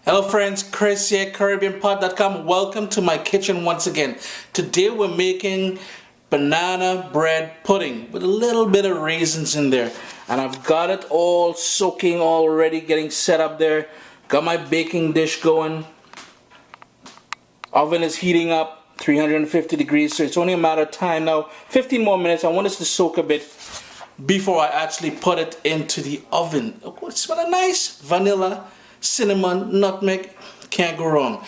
Hello friends, Chris here, CaribbeanPot.com. Welcome to my kitchen once again. Today we're making banana bread pudding with a little bit of raisins in there. And I've got it all soaking already, getting set up there. Got my baking dish going. Oven is heating up, 350 degrees, so it's only a matter of time now. 15 more minutes. I want this to soak a bit before I actually put it into the oven. Oh, it smells nice. Vanilla, cinnamon, nutmeg, can't go wrong.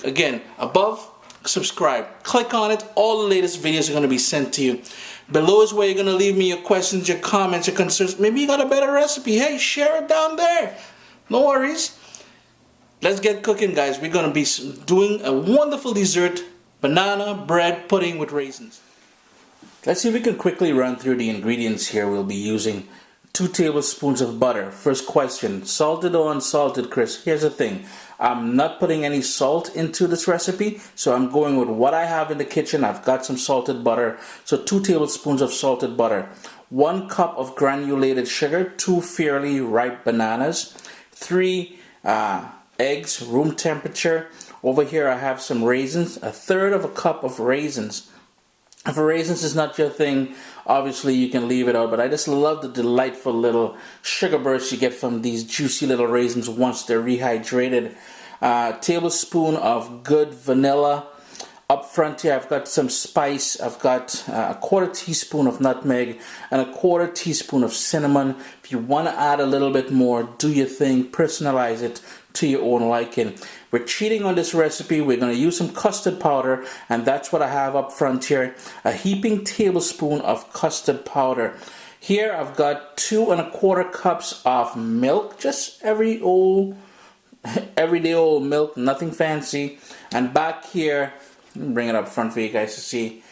Again, above, subscribe, click on it. All the latest videos are going to be sent to you. Below is where you're going to leave me your questions, your comments, your concerns. Maybe you got a better recipe. Hey, share it down there. No worries. Let's get cooking, guys. We're going to be doing a wonderful dessert, banana bread pudding with raisins. Let's see if we can quickly run through the ingredients here. We'll be using 2 tablespoons of butter. First question, salted or unsalted, Chris? Here's the thing. I'm not putting any salt into this recipe, so I'm going with what I have in the kitchen. I've got some salted butter, so 2 tablespoons of salted butter. 1 cup of granulated sugar, 2 fairly ripe bananas, 3 eggs, room temperature. Over here I have some raisins, 1/3 of a cup of raisins. If raisins is not your thing, obviously you can leave it out, but I just love the delightful little sugar bursts you get from these juicy little raisins once they're rehydrated. Tablespoon of good vanilla. Up front here I've got some spice. I've got a 1/4 teaspoon of nutmeg and a 1/4 teaspoon of cinnamon. If you want to add a little bit more, do your thing, personalize it to your own liking. We're cheating on this recipe. We're going to use some custard powder, and that's what I have up front here. A heaping tablespoon of custard powder. Here I've got 2 1/4 cups of milk, just everyday old milk, nothing fancy. And back here, let me bring it up front for you guys to see,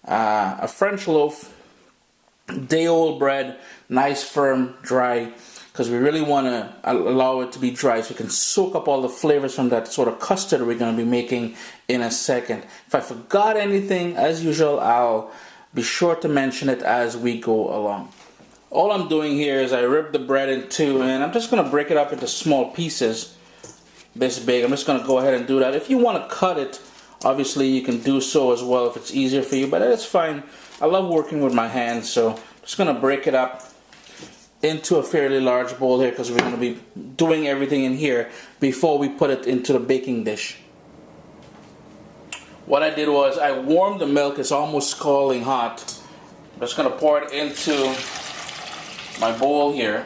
a French loaf, day old bread, nice, firm, dry, because we really want to allow it to be dry so we can soak up all the flavors from that sort of custard we're going to be making in a second. If I forgot anything, as usual, I'll be sure to mention it as we go along. All I'm doing here is I rip the bread in 2, and I'm just going to break it up into small pieces this big. I'm just going to go ahead and do that. If you want to cut it, obviously you can do so as well if it's easier for you, but it's fine. I love working with my hands, so I'm just going to break it up into a fairly large bowl here because we're going to be doing everything in here before we put it into the baking dish. What I did was I warmed the milk. It's almost scalding hot. I'm just going to pour it into my bowl here,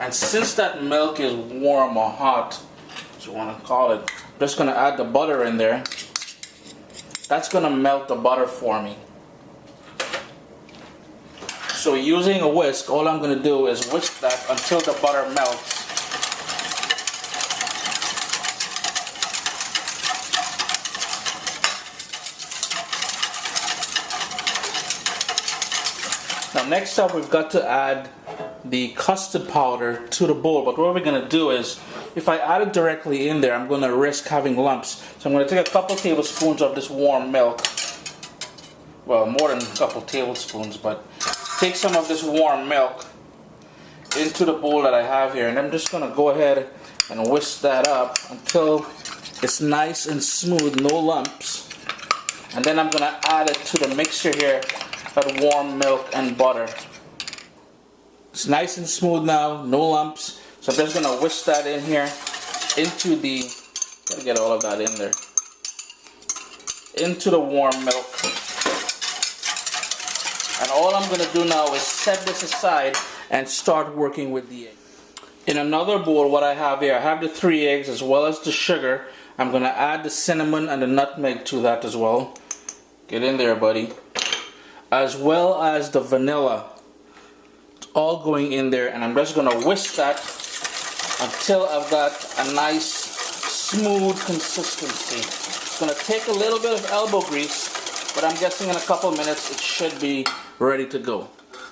and since that milk is warm or hot, as you want to call it, I'm just going to add the butter in there. That's going to melt the butter for me. So using a whisk, all I'm going to do is whisk that until the butter melts. Now next up we've got to add the custard powder to the bowl, but what we're going to do is, if I add it directly in there, I'm going to risk having lumps. So I'm going to take a couple tablespoons of this warm milk. Well, more than a couple tablespoons, but take some of this warm milk into the bowl that I have here, and I'm just going to go ahead and whisk that up until it's nice and smooth, no lumps. And then I'm going to add it to the mixture here, that warm milk and butter. It's nice and smooth now, no lumps. So I'm just going to whisk that in here into the, gotta get all of that in there, into the warm milk. And all I'm going to do now is set this aside and start working with the egg. In another bowl, what I have here, I have the 3 eggs as well as the sugar. I'm going to add the cinnamon and the nutmeg to that as well. Get in there, buddy. As well as the vanilla. It's all going in there, and I'm just going to whisk that until I've got a nice smooth consistency. It's going to take a little bit of elbow grease, but I'm guessing in a couple minutes it should be ready to go.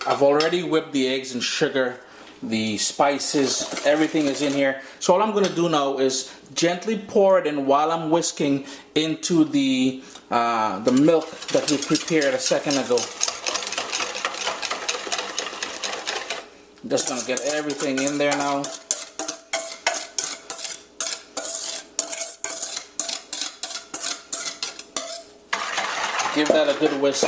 I've already whipped the eggs and sugar, the spices, everything is in here. So all I'm going to do now is gently pour it in while I'm whisking into the milk that we prepared a second ago. Just going to get everything in there now. Give that a good whisk.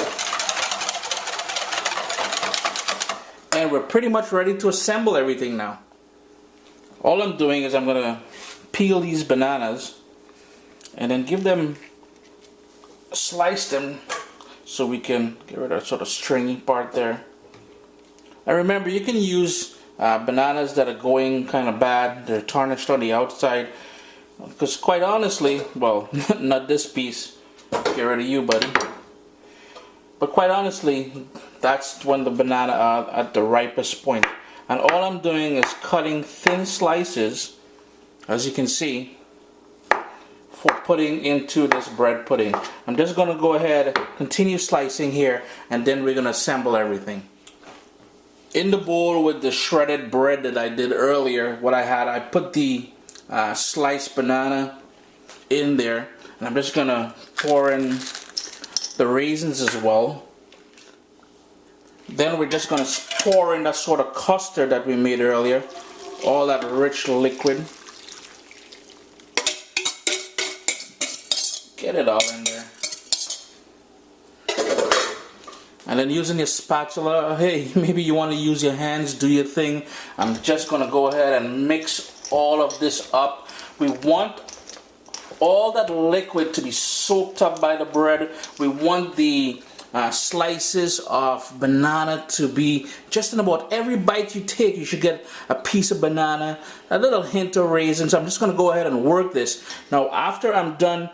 And we're pretty much ready to assemble everything now. All I'm doing is I'm going to peel these bananas and then slice them so we can get rid of that sort of stringy part there. And remember, you can use bananas that are going kind of bad, they're tarnished on the outside, because quite honestly, well, not this piece, get rid of you, buddy, but quite honestly, that's when the banana are at the ripest point. And all I'm doing is cutting thin slices, as you can see, for putting into this bread pudding. I'm just going to go ahead, continue slicing here, and then we're going to assemble everything. In the bowl with the shredded bread that I did earlier, what I put the sliced banana in there, and I'm just going to pour in the raisins as well. Then we're just going to pour in that sort of custard that we made earlier, all that rich liquid. Get it all in there. And then using your spatula, hey, maybe you want to use your hands, do your thing. I'm just going to go ahead and mix all of this up. We want all that liquid to be soaked up by the bread. We want the slices of banana to be just in about every bite you take. You should get a piece of banana, a little hint of raisins. I'm just going to go ahead and work this. Now after I'm done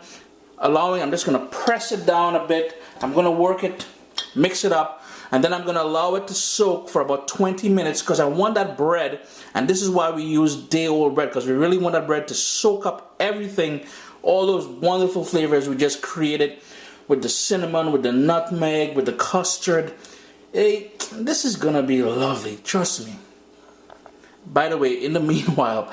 I'm just going to press it down a bit. I'm going to work it, mix it up, and then I'm going to allow it to soak for about 20 minutes because I want that bread, and this is why we use day-old bread, because we really want that bread to soak up everything, all those wonderful flavors we just created with the cinnamon, with the nutmeg, with the custard. Hey, this is going to be lovely, trust me. By the way, in the meanwhile,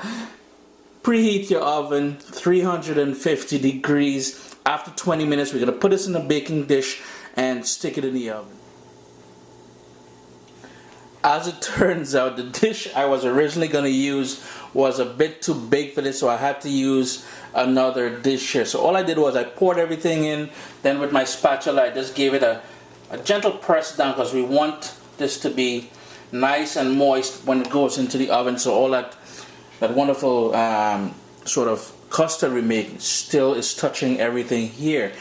preheat your oven 350 degrees. After 20 minutes, we're going to put this in a baking dish and stick it in the oven. As it turns out, the dish I was originally going to use was a bit too big for this, so I had to use another dish here. So all I did was I poured everything in, then with my spatula I just gave it a gentle press down because we want this to be nice and moist when it goes into the oven, so all that wonderful sort of custard we make still is touching everything here.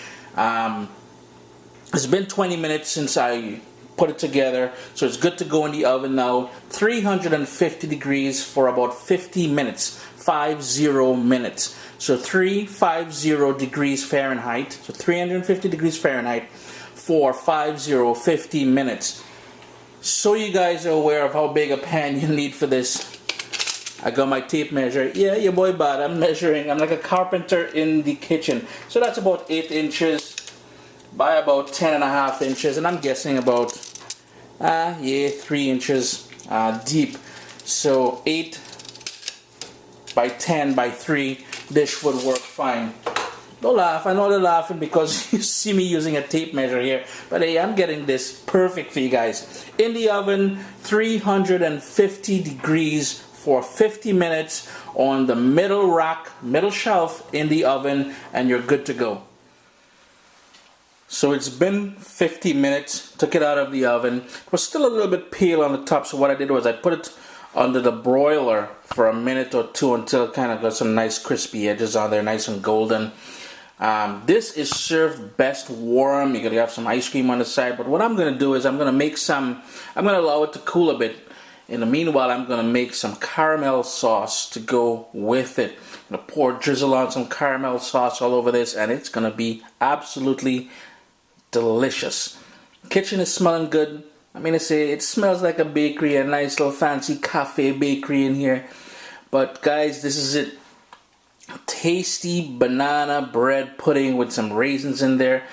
It's been 20 minutes since I put it together, so it's good to go in the oven now. 350 degrees for about 50 minutes. 50 minutes. So 350 degrees Fahrenheit. So 350 degrees Fahrenheit for 50 minutes. So you guys are aware of how big a pan you need for this. I got my tape measure. Yeah, your boy bad. I'm measuring. I'm like a carpenter in the kitchen. So that's about 8 inches by about 10.5 inches, and I'm guessing about 3 inches deep. So 8 by 10 by 3 dish would work fine. Don't laugh. I know they're laughing because you see me using a tape measure here, but hey, I'm getting this perfect for you guys. In the oven, 350 degrees for 50 minutes on the middle rack, middle shelf in the oven, and you're good to go. So it's been 50 minutes, took it out of the oven. It was still a little bit pale on the top, so what I did was I put it under the broiler for a minute or two until it kind of got some nice crispy edges on there, nice and golden. This is served best warm. You're going to have some ice cream on the side, but what I'm going to do is I'm going to allow it to cool a bit. In the meanwhile, I'm going to make some caramel sauce to go with it. I'm going to pour drizzle on some caramel sauce all over this, and it's going to be absolutely delicious. Kitchen is smelling good. I mean, it smells like a bakery, a nice little fancy cafe bakery in here. But guys, this is it. Tasty banana bread pudding with some raisins in there.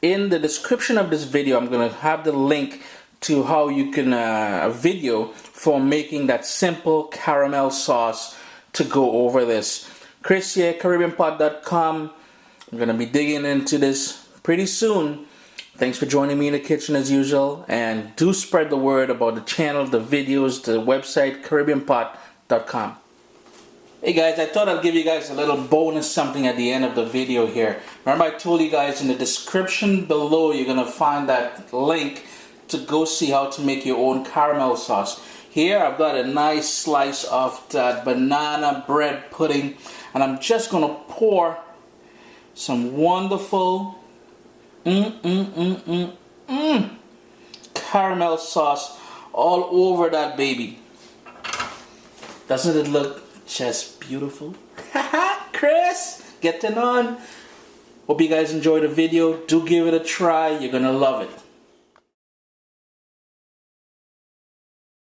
In the description of this video, I'm going to have the link to how you can a video for making that simple caramel sauce to go over this. Chris here, CaribbeanPot.com. I'm going to be digging into this pretty soon. Thanks for joining me in the kitchen as usual, and do spread the word about the channel, the videos, the website, CaribbeanPot.com. Hey guys, I thought I'd give you guys a little bonus something at the end of the video here. Remember I told you guys in the description below you're going to find that link to go see how to make your own caramel sauce. Here I've got a nice slice of that banana bread pudding, and I'm just going to pour some wonderful caramel sauce all over that baby. Doesn't it look just beautiful? Chris, getting on. Hope you guys enjoyed the video. Do give it a try. You're gonna love it.